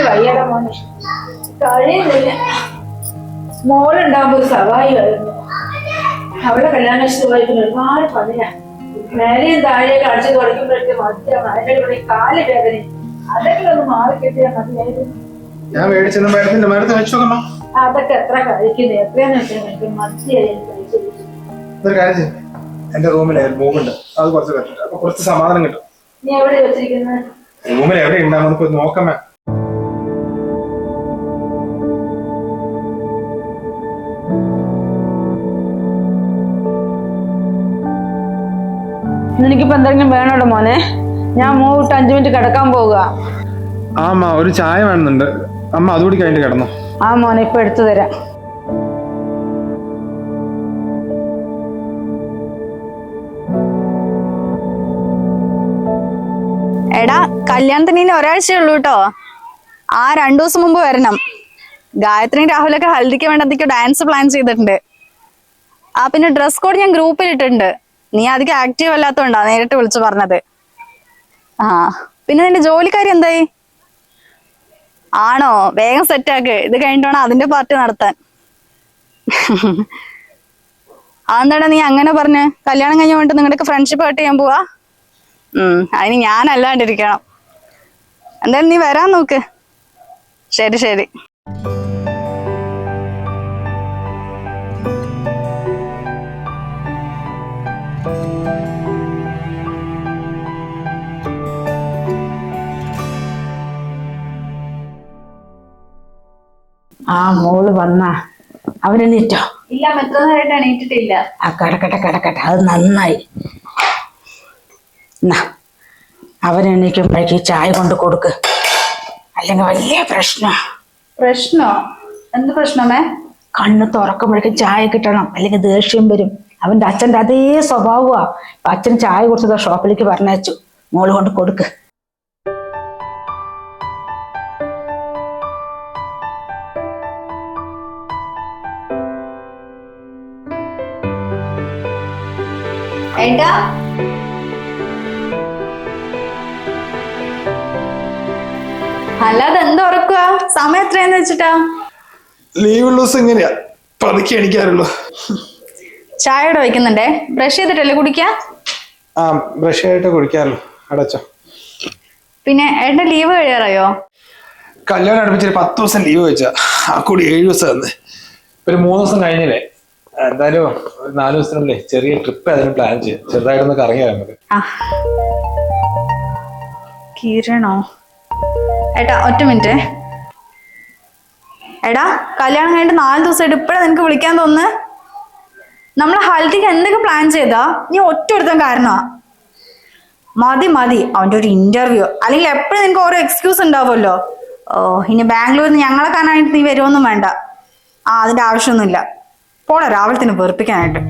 വയ്യട മോനെ കഴിയുന്നില്ല. മോളുണ്ടാകുമ്പോ ഒരു സഹായിയായിരുന്നു. അവളെ കല്യാണം കഴിച്ചു പോയപ്പോൾ ഒരുപാട് പണിയാ. മേലെയും താഴെയൊക്കെ അടിച്ചു തുടങ്ങുമ്പോഴേക്കും മധ്യം അതിന്റെ കൂടെ കാല് വേദന. അതൊക്കെ ഒന്ന് മാറി കിട്ടിയാൽ മതിയായിരുന്നു. ഞാൻ മേടിച്ചെന്ന് മരുന്ന് വെച്ചു നോക്കണം. അതൊക്കെ എത്ര കഴിക്കുന്നത് എത്രയാന്ന് വെച്ചാൽ മധ്യായി കഴിച്ചത്. എന്റെ റൂമിലെ റൂമുണ്ട്, അത് കുറച്ച് പറ്റില്ല. അപ്പൊ കുറച്ച് സമാധാനം കിട്ടും. നീ എവിടെ വെച്ചിരിക്കുന്നത്? റൂമിൽ എവിടെ ഉണ്ടാവും പോയി നോക്കാമേ. നിനക്കിപ്പോ എന്തെങ്കിലും വേണോട്ടോ മോനെ? ഞാൻ മൂട്ട് 5 മിനിറ്റ് കിടക്കാൻ പോവുക. ആ അമ്മ, ഒരു ചായ വേണമെന്നുണ്ട്. അമ്മ അതുകൂടി കഴിഞ്ഞിട്ട് കിടന്നോ. ആ മോനെ ഇപ്പൊ എടുത്തു തരാം. എടാ, കല്യാണത്തിന് ഇനി ഒരാഴ്ചയുള്ളൂ കേട്ടോ. ആ 2 ദിവസം മുമ്പ് വരണം. ഗായത്രിയും രാഹുലൊക്കെ ഹൽദിക്ക് വേണ്ടി എന്തൊക്കെയോ ഡാൻസ് പ്ലാൻ ചെയ്തിട്ടുണ്ട്. ആ പിന്നെ ഡ്രസ് കോഡ് ഞാൻ ഗ്രൂപ്പിൽ ഇട്ടിട്ടുണ്ട്. നീ അധികം ആക്റ്റീവ് അല്ലാത്തോണ്ടാ നേരിട്ട് വിളിച്ചു പറഞ്ഞത്. ആ പിന്നെ നിന്റെ ജോലിക്കാരി എന്തായി? ആണോ? വേഗം സെറ്റാക്ക്. ഇത് കഴിഞ്ഞിട്ടാണ് അതിന്റെ പാർട്ടി നടത്താൻ. അതെന്താടാ നീ അങ്ങനെ പറഞ്ഞ്? കല്യാണം കഴിഞ്ഞ കൊണ്ട് നിങ്ങളുടെ ഫ്രണ്ട്ഷിപ്പ് കട്ട് ചെയ്യാൻ പോവാ? അതിന് ഞാനല്ലാണ്ടിരിക്കണം. എന്തായാലും നീ വരാൻ നോക്ക്. ശരി ശരി. ആ മോള് വന്നാ? അവനെണീറ്റോ? ഇല്ല, എത്ര നേരമായിട്ട് എണീറ്റിട്ടില്ല. ആ കിടക്കട്ടെ, അത് നന്നായി. അവനെണീക്കുമ്പോഴേക്ക് ചായ കൊണ്ട് കൊടുക്ക്, അല്ലെങ്കിൽ വലിയ പ്രശ്നോ? എന്ത് പ്രശ്നമേ? കണ്ണ് തുറക്കുമ്പോഴേക്കും ചായ കിട്ടണം, അല്ലെങ്കിൽ ദേഷ്യം വരും. അവന്റെ അച്ഛന്റെ അതേ സ്വഭാവമാ. അച്ഛൻ ചായ കൊടുത്തത് ഷോപ്പിലേക്ക് പറഞ്ഞയച്ചു. മോള് കൊണ്ട് കൊടുക്ക്. ഏട്ടാ, അല്ലാതെ എന്താ ഉറക്കുക? സമയം എത്രയാന്ന് വെച്ചിട്ടാ? ലീവുള്ള ദിവസം എങ്ങനെയാ പതുക്കെ എണിക്കാറുള്ളൂ. ചായയോടെ വയ്ക്കുന്നുണ്ടേ. ബ്രഷ് ചെയ്തിട്ടല്ലേ കുടിക്കാ? ആ, ബ്രഷ് ആയിട്ട് കുടിക്കാറുള്ളൂ. അടച്ചോ. പിന്നെ ഏട്ടന്റെ ലീവ് കഴിയാറായോ? കല്യാണം അടുപ്പിച്ചൊരു 10 ദിവസം ലീവ് വെച്ചാ, ആ കൂടി 7 ദിവസം തന്നെ. ഒരു 3 ദിവസം കഴിഞ്ഞില്ലേ. എന്തായാലും 4 ദിവസത്തിനുള്ളിൽ ചെറിയ ട്രിപ്പ് അതിന് പ്ലാൻ ചെയ്യാം. ചെറുതായിട്ടൊന്ന് കറങ്ങി വരാൻ നമുക്ക്. കിരണോ? ഏട്ടാ ഒറ്റ മിനിറ്റ്. എടാ, കല്യാണം കഴിഞ്ഞിട്ട് 4 ദിവസമായിട്ട് ഇപ്പഴാ നിനക്ക് വിളിക്കാൻ തോന്നുന്നു? നമ്മളെ ഹൽദിക്ക് എന്തൊക്കെ പ്ലാൻ ചെയ്താ? നീ ഒറ്റ ഒരുത്തൻ കാരണമാ. മതി അവന്റെ ഒരു ഇന്റർവ്യൂ. അല്ലെങ്കിൽ എപ്പോഴും നിനക്ക് ഓരോ എക്സ്ക്യൂസ് ഉണ്ടാവുമല്ലോ. ഇനി ബാംഗ്ലൂരിൽ നിന്ന് ഞങ്ങളെ കാണാനായിട്ട് നീ വരുമൊന്നും വേണ്ട. അതിന്റെ ആവശ്യമൊന്നുമില്ല. പോളെ രാവിലത്തിന് വെറുപ്പിക്കാനായിട്ട്.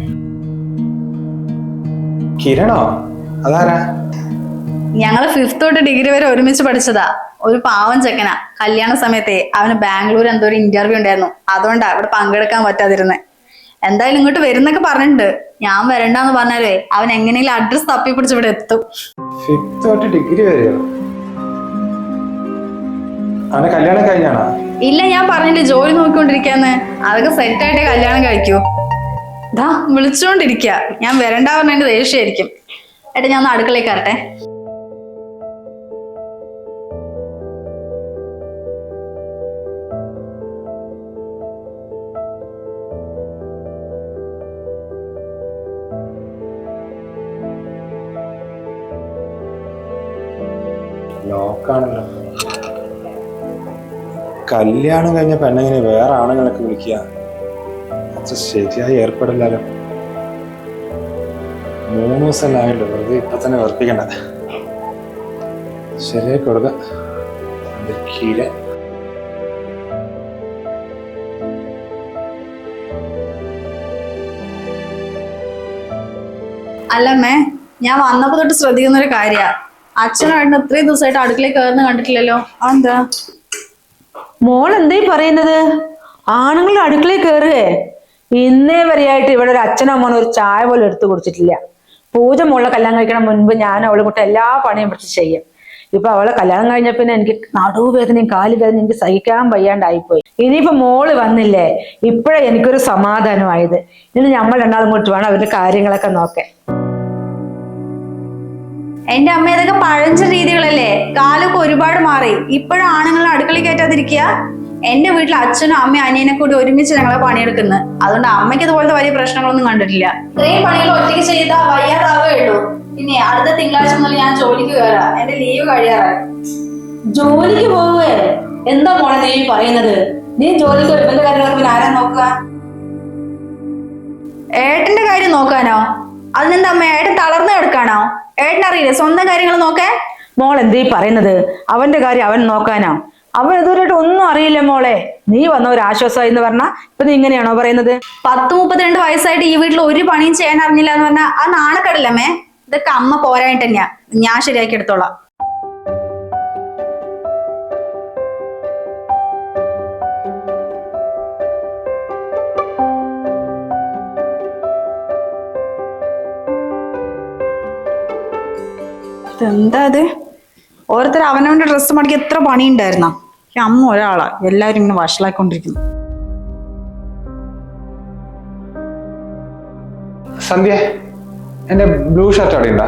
കിരണോ? അതാരാ? ഞങ്ങള് 5th തൊട്ട് ഡിഗ്രി വരെ ഒരുമിച്ച് പഠിച്ചതാ. ഒരു പാവം ചെക്കനാ. കല്യാണ സമയത്തെ അവന് ബാംഗ്ലൂർ എന്തോ ഒരു ഇന്റർവ്യൂ ഉണ്ടായിരുന്നു. അതുകൊണ്ടാ അവിടെ പങ്കെടുക്കാൻ പറ്റാതിരുന്നെ. എന്തായാലും ഇങ്ങോട്ട് വരുന്നൊക്കെ പറഞ്ഞിട്ടുണ്ട്. ഞാൻ വരണ്ടെന്ന് പറഞ്ഞാലേ അവൻ എങ്ങനെയെങ്കിലും അഡ്രസ് തപ്പി പിടിച്ച് ഇവിടെ എത്തും. 5th തൊട്ട് ഡിഗ്രി വരെയോ? അവന്റെ കല്യാണം കഴിഞ്ഞാണോ? ഇല്ല, ഞാൻ പറഞ്ഞില്ലേ ജോലി നോക്കിക്കൊണ്ടിരിക്കാന്ന്. അതൊക്കെ സെറ്റ് ആയിട്ടേ കല്യാണം കഴിക്കൂ. ഇതാ വിളിച്ചോണ്ടിരിക്ക. ഞാൻ വരണ്ട പറഞ്ഞതിന്റെ ദേഷ്യമായിരിക്കും. ഏട്ടാ, ഞാൻ ഒന്ന് അടുക്കളേക്ക് വരട്ടെ. ലോക്കാണല്ലോ. കല്യാണം കഴിഞ്ഞ പെണ്ണെങ്ങനെ വേറെ ആണുങ്ങളൊക്കെ വിളിക്കുക? അത്ര ശരിയായി ഏർപ്പെടില്ലല്ലോ. 3 ദിവസം ആയല്ലോ. വെറുതെ ഇപ്പൊ തന്നെ വെറുപ്പിക്കണ്ട. ശരിയായി കൊടുക്ക. അല്ലമ്മേ, ഞാൻ വന്നപ്പോ തൊട്ട് ശ്രദ്ധിക്കുന്ന ഒരു കാര്യ. അച്ഛനായിട്ട് ഇത്രയും ദിവസമായിട്ട് അടുക്കളയിൽ കയറുന്ന കണ്ടിട്ടില്ലല്ലോ. അതെന്താ? മോൾ എന്തായി പറയുന്നത്? ആണുങ്ങൾ അടുക്കളയിൽ കയറുകയെ? ഇന്നേ വരെയായിട്ട് ഇവിടെ ഒരു അച്ഛനോ മോനോ ഒരു ചായ പോലും എടുത്തു കുടിച്ചിട്ടില്ല. പൂജ മോളെ കല്യാണം കഴിക്കണം മുൻപ് ഞാൻ അവളെ കൂട്ട് എല്ലാ പണിയും പിടിച്ച് ചെയ്യും. ഇപ്പൊ അവളെ കല്യാണം കഴിഞ്ഞ പിന്നെ എനിക്ക് നടുവേദനയും കാലുവേദനയും എനിക്ക് സഹിക്കാൻ വയ്യാണ്ടായിപ്പോയി. ഇനിയിപ്പോ മോള് വന്നില്ലേ, ഇപ്പോഴേ എനിക്കൊരു സമാധാനമായത്. ഇനി നമ്മൾ രണ്ടാളും കൂട്ടി വേണം അവരുടെ കാര്യങ്ങളൊക്കെ നോക്കാൻ. എന്റെ അമ്മ ഇതൊക്കെ പഴഞ്ച രീതികളല്ലേ, കാലൊക്കെ ഒരുപാട് മാറി. ഇപ്പോഴും ആണുങ്ങളെ അടുക്കളയിൽ കയറ്റാതിരിക്കുക. എന്റെ വീട്ടിൽ അച്ഛനും അമ്മയും അനിയനെ കൂടി ഒരുമിച്ച് ഞങ്ങളെ പണിയെടുക്കുന്നത്. അതുകൊണ്ട് അമ്മയ്ക്ക് ഇതുപോലത്തെ വലിയ പ്രശ്നങ്ങളൊന്നും കണ്ടിട്ടില്ല. ഇത്രയും പണികൾ ഒറ്റയ്ക്ക് ചെയ്താൽ വയ്യാതാവേ ഉള്ളൂ. പിന്നെ അടുത്ത തിങ്കളാഴ്ച മുതൽ ഞാൻ ജോലിക്ക് കയറാം. എന്റെ ലീവ് കഴിയാറായി. ജോലിക്ക് പോവേ? എന്താ മോളെ നീ പറയുന്നത്? നീ ജോലിക്ക് വരുമ്പോ കാര്യങ്ങളൊക്കെ പിന്നെ ആരാ നോക്കുക? ഏട്ടന്റെ കാര്യം നോക്കാനോ? അതിനെന്താ അമ്മ, ഏട്ടൻ തളർന്നു കിടക്കാണോ? ഏട്ടനറിയില്ലേ സ്വന്തം കാര്യങ്ങൾ നോക്കാൻ? മോൾ എന്തീ പറയുന്നത്? അവന്റെ കാര്യം അവൻ നോക്കാനോ? അവൻ ഇതുവരെയായിട്ട് ഒന്നും അറിയില്ല മോളെ. നീ വന്ന ഒരു ആശ്വാസമായി എന്ന് പറഞ്ഞാ ഇപ്പൊ നീ ഇങ്ങനെയാണോ പറയുന്നത്? 32 വയസ്സായിട്ട് ഈ വീട്ടിൽ ഒരു പണിയും ചെയ്യാൻ അറിഞ്ഞില്ല എന്ന് പറഞ്ഞാൽ ആ നാണക്കേടില്ലമ്മേ. ഇതൊക്കെ അമ്മ പോരായിട്ട് തന്നെയാ. ഞാൻ ശരിയാക്കി എടുത്തോളാം. എന്താ അത്? ഓരോരുത്തർ അവനവന്റെ ഡ്രസ്സ് മടക്കി എത്ര പണിയുണ്ടായിരുന്ന. അമ്മ ഒരാളാ എല്ലാരും ഇങ്ങനെ വഷളായിക്കൊണ്ടിരിക്കുന്നു. സന്ധ്യ, എന്റെ ബ്ലൂ ഷർട്ട് അവിടെ ഉണ്ടാ?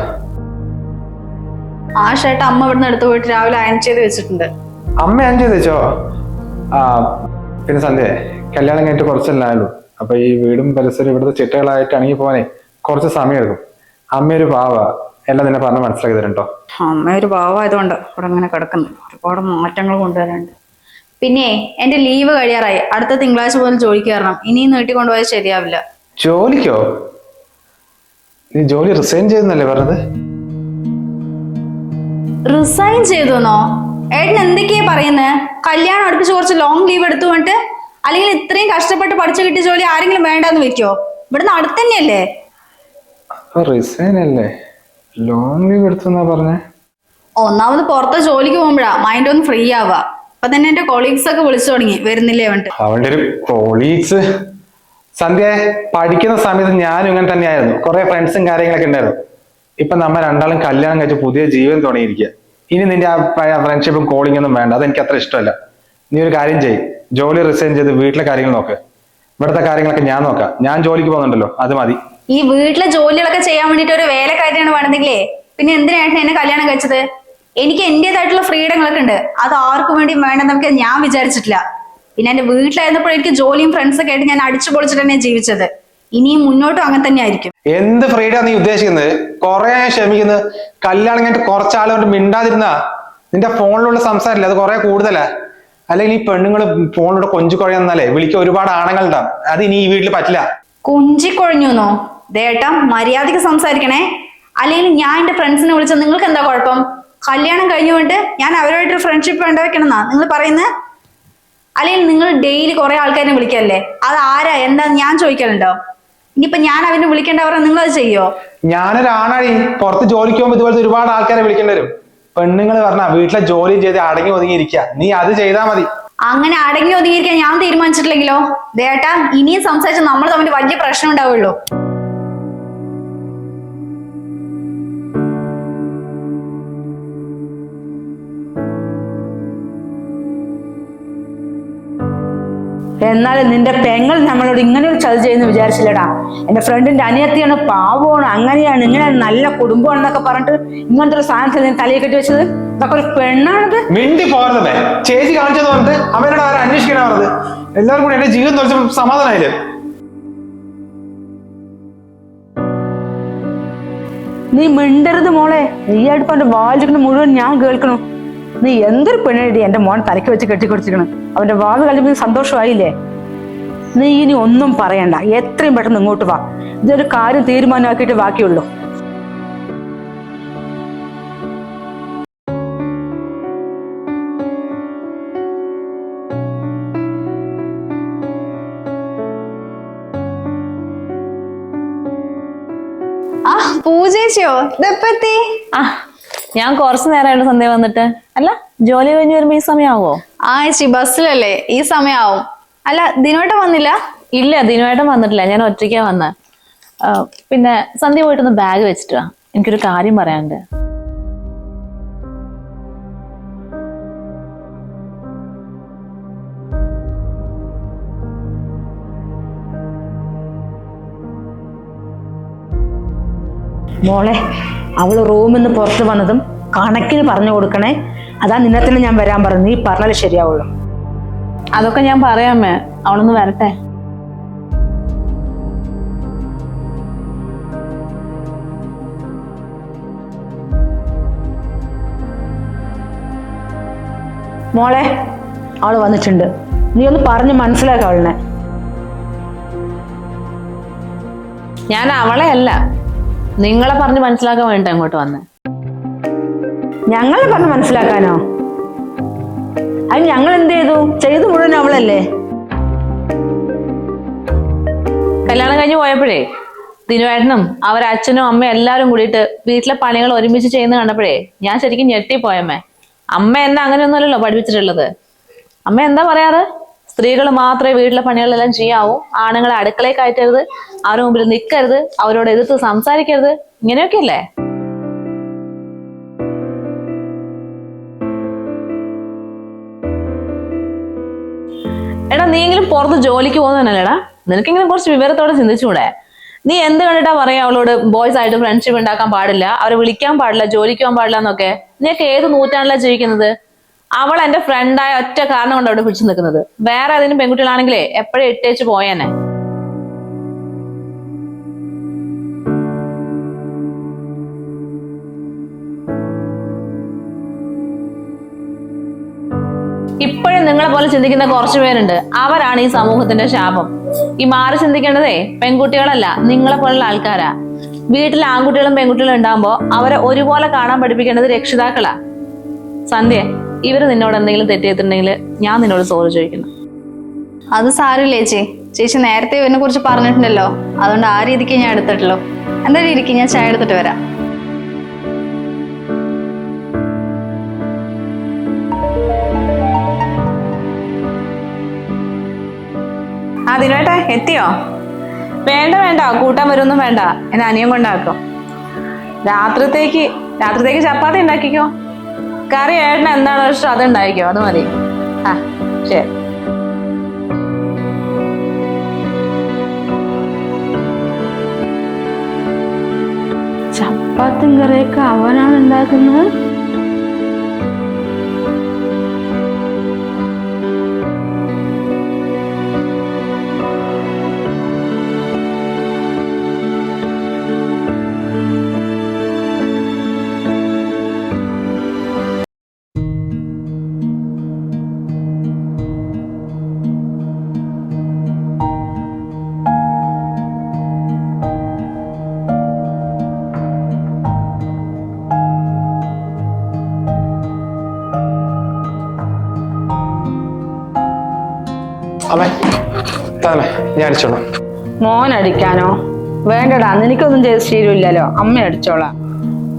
ആ ഷർട്ട് അമ്മ ഇവിടുന്ന് എടുത്തു പോയിട്ട് രാവിലെ അയൺ ചെയ്ത് വെച്ചിട്ടുണ്ട്. അമ്മ അയൺ ചെയ്ത് വെച്ചോ? പിന്നെ സന്ധ്യ, കല്യാണം കഴിഞ്ഞിട്ട് കുറച്ചല്ലേ ആയുള്ളൂ. അപ്പൊ ഈ വീടും പരിസരവും ഇവിടുത്തെ ചിട്ടകളായിട്ട് അണങ്ങി പോവാനേ കുറച്ച് സമയം എടുക്കും. അമ്മയൊരു പാവ, എല്ലാം നിന്നെ പറഞ്ഞ് മനസ്സിലാക്കി തരണ്ടോ? അമ്മ ഒരു പാവമായതുകൊണ്ട് ഇവിടെ അങ്ങനെ കിടക്കുന്നു. ഒരുപാട് മാറ്റങ്ങൾ കൊണ്ടുവരാനുണ്ട്. പിന്നെ എന്റെ ലീവ് കഴിയാറായി. അടുത്ത തിങ്കളാഴ്ച മുതൽ ജോലിക്ക് കയറണം. ഇനിയും നീട്ടിക്കൊണ്ടുപോയാൽ ശരിയാവില്ല. ജോലിക്കോ? നീ ജോലി റിസൈൻ ചെയ്തെന്നല്ലേ പറഞ്ഞത്? റിസൈൻ ചെയ്തോന്നോ? ഏട്ടൻ എന്തൊക്കെയാ പറയുന്നത്? കല്യാണം അടുപ്പിച്ച് കുറച്ച് ലോങ് ലീവ് എടുത്തു കൊണ്ട്, അല്ലെങ്കിൽ ഇത്രയും കഷ്ടപ്പെട്ട് പഠിച്ചു കിട്ടിയ ജോലി ആരെങ്കിലും വേണ്ടെന്ന് വെക്കോ? ഇവിടുന്ന് അടുത്ത് തന്നെയല്ലേ. റിസൈൻ അല്ലേ, ലോങ് ലീവ് എടുത്തെന്നാ പറഞ്ഞേ? ഒന്നാമത് പുറത്ത് ജോലിക്ക് പോകുമ്പോഴാ മൈൻഡ് ഒന്ന് ഫ്രീ ആവുക. അപ്പൊ തന്നെ എന്റെ കൊളീഗ്സ് ഒക്കെ വിളിച്ചു തുടങ്ങി വരുന്നില്ലേ വേണ്ട. അവന്റെ ഒരു കൊളീഗ്സ്. സന്ധ്യ, പഠിക്കുന്ന സമയത്ത് ഞാനും ഇങ്ങനെ തന്നെയായിരുന്നു. കുറെ ഫ്രണ്ട്സും കാര്യങ്ങളൊക്കെ ഉണ്ടായിരുന്നു. ഇപ്പൊ നമ്മ രണ്ടാളും കല്യാണം കഴിച്ച് പുതിയ ജീവൻ തുടങ്ങിയിരിക്കുക. ഇനി നിന്റെ ആ പഴയ ഫ്രണ്ട്ഷിപ്പും കോളിംഗ് ഒന്നും വേണ്ട. അതെനിക്ക് അത്ര ഇഷ്ടമല്ല. നീ ഒരു കാര്യം ചെയ്യ്, ജോലി റിസൈൻ ചെയ്ത് വീട്ടിലെ കാര്യങ്ങൾ നോക്ക്. ഇവിടുത്തെ കാര്യങ്ങളൊക്കെ ഞാൻ നോക്കാം. ഞാൻ ജോലിക്ക് പോകുന്നുണ്ടല്ലോ, അത് മതി. ഈ വീട്ടിലെ ജോലികളൊക്കെ ചെയ്യാൻ വേണ്ടിട്ട് ഒരു വേലക്കാരിയാണ് വേണമെങ്കിലേ പിന്നെ എന്തിനായിട്ട് എന്നെ കല്യാണം കഴിച്ചത്? എനിക്ക് എന്റേതായിട്ടുള്ള ഫ്രീഡങ്ങളൊക്കെ ഉണ്ട്. അത് ആർക്കും വേണ്ടി വേണ്ടെന്നൊക്കെ ഞാൻ വിചാരിച്ചിട്ടില്ല. പിന്നെ എന്റെ വീട്ടിലായിരുന്നപ്പോൾ എനിക്ക് ജോലിയും ഫ്രണ്ട്സൊക്കെ ആയിട്ട് ഞാൻ അടിച്ചു പൊളിച്ചിട്ട് തന്നെ ജീവിച്ചത്. ഇനിയും മുന്നോട്ടും അങ്ങനെ തന്നെ ആയിരിക്കും. എന്ത് ഫ്രീഡം നീ ഉദ്ദേശിക്കുന്നത്? കുറെ ക്ഷമിക്കുന്നത്. കല്യാണം കഴിഞ്ഞിട്ട് കുറച്ചാൾ കൊണ്ട് മിണ്ടാതിരുന്നാ നിന്റെ ഫോണിലുള്ള സംസാരില്ല, അത് കുറെ കൂടുതലാ. അല്ലെങ്കിൽ ഈ പെണ്ണുങ്ങൾ ഫോണിലൂടെ കൊഞ്ചു കുഴയെന്നാലേ വിളിക്കാൻ ഒരുപാട് ആണുങ്ങളുണ്ടാവും. അത് ഇനി ഈ വീട്ടിൽ പറ്റില്ല. കൊഞ്ചിക്കൊഴിഞ്ഞുന്നോ? ദേട്ടാ മര്യാദക്ക് സംസാരിക്കണേ. അല്ലെങ്കിൽ ഞാൻ എന്റെ ഫ്രണ്ട്സിനെ വിളിച്ച നിങ്ങൾക്ക് എന്താ കുഴപ്പം? കല്യാണം കഴിഞ്ഞുകൊണ്ട് ഞാൻ അവരുമായിട്ടൊരു ഫ്രണ്ട്ഷിപ്പ് വേണ്ട വെക്കണമെന്നാ നിങ്ങൾ പറയുന്നത്? അല്ലെങ്കിൽ നിങ്ങൾ ഡെയിലി കുറെ ആൾക്കാരെ വിളിക്കല്ലേ? അത് ആരാ എന്താ ഞാൻ ചോദിക്കലുണ്ടോ? ഇനിയിപ്പൊ ഞാൻ അവനെ വിളിക്കേണ്ടവരെ നിങ്ങൾ അത് ചെയ്യോ? ഞാനൊരാണാടി, പുറത്ത് ജോലിക്ക് പോകുമ്പോൾ ഇതുപോലത്തെ ഒരുപാട് ആൾക്കാരെ വിളിക്കേണ്ടി വരും. പെണ്ണുങ്ങൾ പറഞ്ഞാ വീട്ടിലെ ജോലി ചെയ്ത് അടങ്ങി ഒതുങ്ങിയിരിക്കുക. നീ അത് ചെയ്താൽ മതി. അങ്ങനെ അടങ്ങി ഒതുങ്ങിയിരിക്കാൻ ഞാൻ തീരുമാനിച്ചിട്ടില്ലെങ്കിലോ? ദേട്ടാ ഇനിയും സംസാരിച്ച് നമ്മൾ തമ്മിൽ വലിയ പ്രശ്നം ഉണ്ടാവുള്ളൂ. എന്നാലും നിന്റെ പെങ്ങൾ നമ്മളോട് ഇങ്ങനെ ഒരു ചതി ചെയ്യുന്ന വിചാരിച്ചില്ലടാ. എന്റെ ഫ്രണ്ടിന്റെ അനിയത്തിയാണ്, പാവമാണ്, അങ്ങനെയാണ് ഇങ്ങനെയാണ്, നല്ല കുടുംബമാണെന്നൊക്കെ പറഞ്ഞിട്ട് ഇങ്ങനത്തെ ഒരു സാധനത്തിൽ നീ തലയെ കെട്ടി വെച്ചത്. ഇതൊക്കെ ഒരു പെണ്ണാണത്. മിണ്ടി പോരുന്നേ. ചേച്ചി കാണിച്ചത് പറഞ്ഞിട്ട് അവനോട് ആരും അന്വേഷിക്കണ പറഞ്ഞത്. എല്ലാവരും കൂടി എന്റെ ജീവിതം തോന്നിച്ചപ്പോ സമാധാനമായില്ലേ? നീ മിണ്ടരുത് മോളെ. നീയായിട്ട് അവന്റെ വാലിരിക്കുന്ന മുഴുവൻ ഞാൻ കേൾക്കണം. നീ എന്തൊരു പെണ്ണെഴുതി എന്റെ മോൻ തലയ്ക്ക് വെച്ച് കെട്ടിക്കൊടുത്തിരിക്കണം. അവന്റെ വാവ് കളിച്ചപ്പോൾ സന്തോഷമായില്ലേ? നീ ഇനി ഒന്നും പറയണ്ട, എത്രയും പെട്ടെന്ന് ഇങ്ങോട്ട് വാ. ഇതൊരു കാര്യം തീരുമാനമാക്കിയിട്ട് ബാക്കിയുള്ളൂ. ആ പൂജേച്ചിയോ? ഇതെപ്പത്തി? ഞാൻ കുറച്ചു നേരമായിട്ട് സന്ധ്യ വന്നിട്ട്. അല്ല, ജോലി കഴിഞ്ഞ് വരുമ്പോ ഈ സമയമാവോ? ആ ചേച്ചി ബസ്സിലല്ലേ, ഈ സമയാവും. അല്ല ദിനോട്ടം വന്നില്ല? ഇല്ല, ദിനമായിട്ടും വന്നിട്ടില്ല. ഞാൻ ഒറ്റയ്ക്കാ വന്ന. പിന്നെ സന്ധ്യ പോയിട്ടൊന്ന് ബാഗ് വെച്ചിട്ട് വാ, എനിക്കൊരു കാര്യം പറയാനുണ്ട്. മോളെ അവള് റൂമിൽ നിന്ന് പുറത്ത് വന്നതും കണക്കിന് പറഞ്ഞു കൊടുക്കണേ. അതാ നിന്നെ തന്നെ ഞാൻ വരാൻ പറഞ്ഞു. നീ പറഞ്ഞാലേ ശരിയാവുള്ളൂ. അതൊക്കെ ഞാൻ പറയാമേ, അവളൊന്ന് വരട്ടെ. മോളെ അവള് വന്നിട്ടുണ്ട്. നീ ഒന്ന് പറഞ്ഞ് മനസ്സിലാക്ക അവളിനെ. ഞാൻ അവളെ അല്ല, നിങ്ങളെ പറഞ്ഞ് മനസ്സിലാക്കാൻ വേണ്ടിട്ട് അങ്ങോട്ട് വന്നേ. ഞങ്ങളെ പറഞ്ഞ് മനസ്സിലാക്കാനോ? അത് ഞങ്ങൾ എന്ത് ചെയ്തു മുഴുവൻ അവളല്ലേ. കല്യാണം കഴിഞ്ഞ് പോയപ്പോഴേ ദിനുവേട്ടനും അവരച്ഛനും അമ്മയും എല്ലാരും കൂടിയിട്ട് വീട്ടിലെ പണികൾ ഒരുമിച്ച് ചെയ്യുന്ന കണ്ടപ്പോഴേ ഞാൻ ശരിക്കും ഞെട്ടിപ്പോയമ്മേ. അമ്മ എന്നെ അങ്ങനെയൊന്നുമല്ലല്ലോ പഠിപ്പിച്ചിട്ടുള്ളത്. അമ്മ എന്താ പറയാറ്? സ്ത്രീകൾ മാത്രമേ വീട്ടിലെ പണികളെല്ലാം ചെയ്യാവൂ, ആണുങ്ങളെ അടുക്കളയിൽ കയറ്റരുത്, അവരുടെ മുമ്പിൽ നിൽക്കരുത്, അവരോട് എതിർത്ത് സംസാരിക്കരുത്, ഇങ്ങനെയൊക്കെയല്ലേ? എടാ, നീയെങ്കിലും പുറത്ത് ജോലിക്ക് പോകുന്നതന്നല്ലേടാ? നിനക്കെങ്കിലും കുറച്ച് വിവരത്തോടെ ചിന്തിച്ചുകൂടെ? നീ എന്ത് കണ്ടിട്ടാ പറയാ അവളോട് ബോയ്സ് ആയിട്ട് ഫ്രണ്ട്ഷിപ്പ് ഉണ്ടാക്കാൻ പാടില്ല, അവരെ വിളിക്കാൻ പാടില്ല, ജോലിക്ക് പോകാൻ പാടില്ല എന്നൊക്കെ? നീയൊക്കെ ഏത് നൂറ്റാണ്ടിലാണ് ജീവിക്കുന്നത്? അവൾ എന്റെ ഫ്രണ്ടായ ഒറ്റ കാരണം കൊണ്ട് അവിടെ പിടിച്ചു നിൽക്കുന്നത്. വേറെ ഏതെങ്കിലും പെൺകുട്ടികളാണെങ്കിലേ എപ്പോഴും ഇട്ടേച്ച് പോയേനെ. ഇപ്പോഴും നിങ്ങളെ പോലെ ചിന്തിക്കുന്ന കുറച്ചു പേരുണ്ട്. അവരാണ് ഈ സമൂഹത്തിന്റെ ശാപം. ഈ മാറി ചിന്തിക്കേണ്ടതേ പെൺകുട്ടികളല്ല, നിങ്ങളെ പോലുള്ള ആൾക്കാരാ. വീട്ടിൽ ആൺകുട്ടികളും പെൺകുട്ടികളും ഉണ്ടാകുമ്പോ അവരെ ഒരുപോലെ കാണാൻ പഠിപ്പിക്കേണ്ടത് രക്ഷിതാക്കളാ. സന്ധ്യ, ഇവര് നിന്നോട് എന്തെങ്കിലും തെറ്റിയിട്ടുണ്ടെങ്കിൽ ഞാൻ നിന്നോട് സോറി ചോദിക്കുന്നു. അത് സാരമില്ല ചേച്ചി. ചേച്ചി നേരത്തെ ഇവനെ കുറിച്ച് പറഞ്ഞിട്ടുണ്ടല്ലോ, അതുകൊണ്ട് ആ രീതിക്ക് ഞാൻ എടുത്തിട്ടുള്ളൂ. എന്തായാലും ഇരിക്കും, ഞാൻ ചായ എടുത്തിട്ട് വരാം. അതിനേട്ടാ എത്തിയോ? വേണ്ട വേണ്ട, കൂട്ടാൻ വരുമൊന്നും വേണ്ട, എന്നെ അനിയൻ കൊണ്ടാക്കും. രാത്രിത്തേക്ക് ചപ്പാത്തി ഉണ്ടാക്കിക്കോ. കറി ഏട്ടന് എന്താണോ ഇഷ്ടം അത് ഉണ്ടാക്കിക്കോ, അത് മതി. ആ ശരി. ചപ്പാത്തിയും കറിയൊക്കെ അവനാണ് ഉണ്ടാക്കുന്നത്. അമ്മേ തന്നെ ഞാൻ അടിച്ചോളാം. മോൻ അടിക്കാനോ? വേണ്ടടാ, നിനക്കൊന്നും ചെയ്ത് ശീലമില്ലല്ലോ, അമ്മ അടിച്ചോളാം.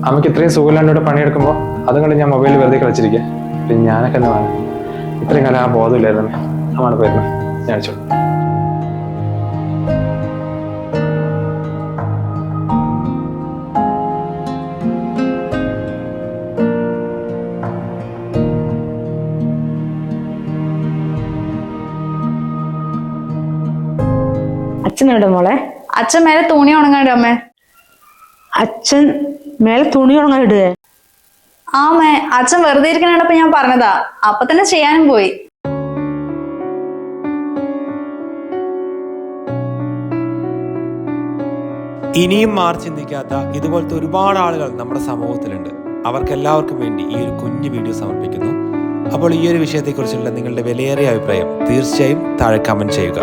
അമ്മയ്ക്ക് ഇത്രയും സുഖമില്ലാണ്ട് ഇവിടെ പണിയെടുക്കുമ്പോൾ അതുകൊണ്ട് ഞാൻ മൊബൈലിൽ വെറുതെ കളിച്ചിരിക്കുക. പിന്നെ ഞാനൊക്കെ എന്താ വേണം? ഇത്രയും കാലം ആ ബോധമില്ലായിരുന്നു. അമ്മാണ് പോയിരുന്നു. ഞാൻ അടിച്ചോളാം. അച്ഛനെവിടെ മോളെ? അച്ഛൻ മേലെ തുണി ഉണങ്ങാണ്ട് അമ്മേ. അച്ഛൻ മേലെ തുണി ഉണങ്ങാൻ ഇടുകയെ? ആമേ, അച്ഛൻ വെറുതെ ഇരിക്കണപ്പോ ഞാൻ പറഞ്ഞതാ, അപ്പൊ തന്നെ ചെയ്യാനും പോയി. ഇനിയും മാറി ചിന്തിക്കാത്ത ഇതുപോലത്തെ ഒരുപാട് ആളുകൾ നമ്മുടെ സമൂഹത്തിലുണ്ട്. അവർക്കെല്ലാവർക്കും വേണ്ടി ഈ ഒരു കുഞ്ഞു വീഡിയോ സമർപ്പിക്കുന്നു. അപ്പോൾ ഈ ഒരു വിഷയത്തെക്കുറിച്ചുള്ള നിങ്ങളുടെ വിലയേറിയ അഭിപ്രായം തീർച്ചയായും താഴെ കമന്റ് ചെയ്യുക.